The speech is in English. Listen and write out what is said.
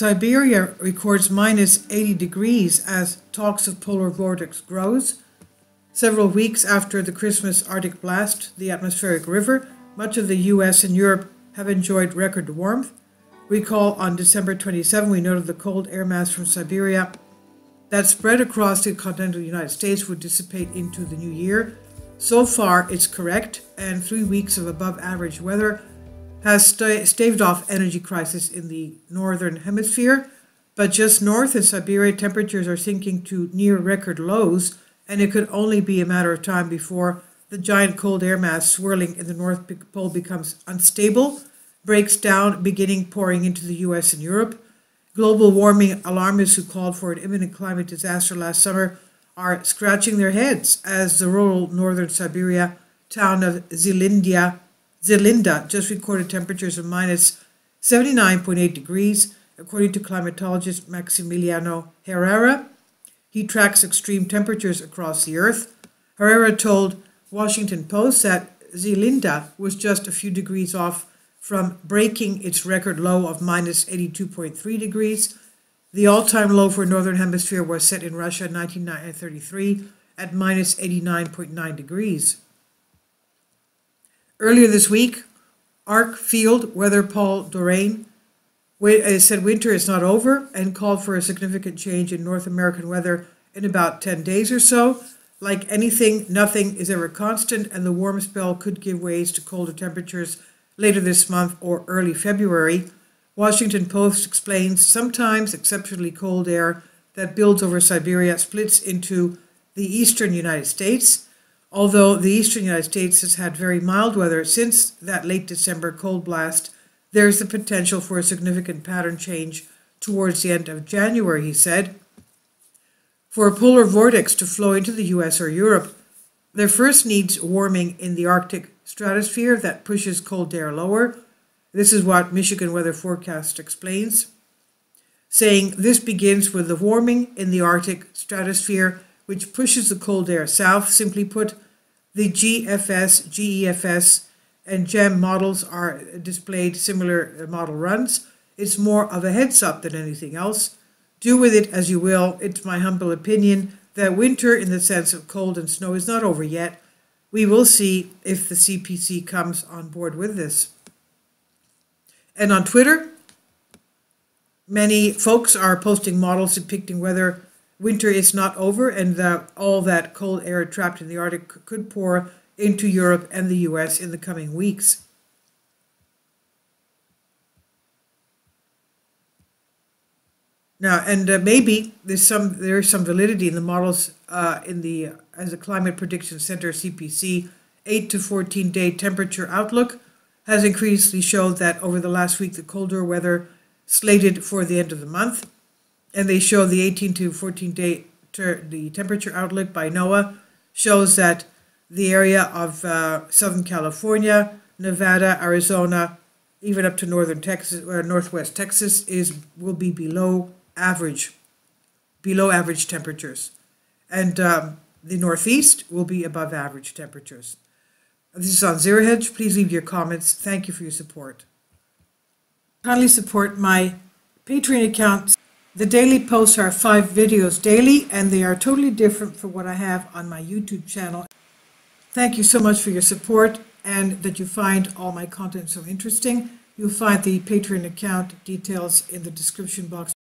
Siberia records minus 80 degrees as talks of polar vortex grows. Several weeks after the Christmas Arctic blast, the atmospheric river, much of the US and Europe have enjoyed record warmth. Recall on December 27, we noted the cold air mass from Siberia that spread across the continental United States would dissipate into the new year. So far, it's correct, and 3 weeks of above average weather has staved off energy crisis in the northern hemisphere. But just north of Siberia, temperatures are sinking to near record lows, and it could only be a matter of time before the giant cold air mass swirling in the North Pole becomes unstable, breaks down, beginning pouring into the US and Europe. Global warming alarmists who called for an imminent climate disaster last summer are scratching their heads as the rural northern Siberia town of Zelinda just recorded temperatures of minus 79.8 degrees, according to climatologist Maximiliano Herrera. He tracks extreme temperatures across the earth. Herrera told Washington Post that Zelinda was just a few degrees off from breaking its record low of minus 82.3 degrees. The all-time low for Northern Hemisphere was set in Russia in 1933 at minus 89.9 degrees. Earlier this week, ARC Field Weather Paul Doraine said winter is not over and called for a significant change in North American weather in about 10 days or so. Like anything, nothing is ever constant, and the warm spell could give way to colder temperatures later this month or early February. Washington Post explains sometimes exceptionally cold air that builds over Siberia splits into the eastern United States. Although the eastern United States has had very mild weather since that late December cold blast, there is the potential for a significant pattern change towards the end of January, he said. For a polar vortex to flow into the US or Europe, there first needs warming in the Arctic stratosphere that pushes cold air lower. This is what Michigan Weather Forecast explains, saying this begins with the warming in the Arctic stratosphere, which pushes the cold air south. Simply put, the GFS, GEFS, and GEM models are displayed similar model runs. It's more of a heads up than anything else. Do with it as you will. It's my humble opinion that winter, in the sense of cold and snow, is not over yet. We will see if the CPC comes on board with this. And on Twitter, many folks are posting models depicting whether winter is not over and that all that cold air trapped in the Arctic could pour into Europe and the US in the coming weeks. Now, and maybe there's some validity in the models as a Climate Prediction Center CPC 8 to 14 day temperature outlook has increasingly showed that over the last week the colder weather slated for the end of the month, and they show the 18 to 14 day the temperature outlook by NOAA shows that the area of Southern California, Nevada, Arizona, even up to northern Texas or northwest Texas will be below average temperatures, and the Northeast will be above average temperatures. This is on Zero Hedge. Please leave your comments. Thank you for your support. Kindly support my Patreon account. The daily posts are 5 videos daily, and they are totally different from what I have on my YouTube channel. Thank you so much for your support and that you find all my content so interesting. You'll find the Patreon account details in the description box.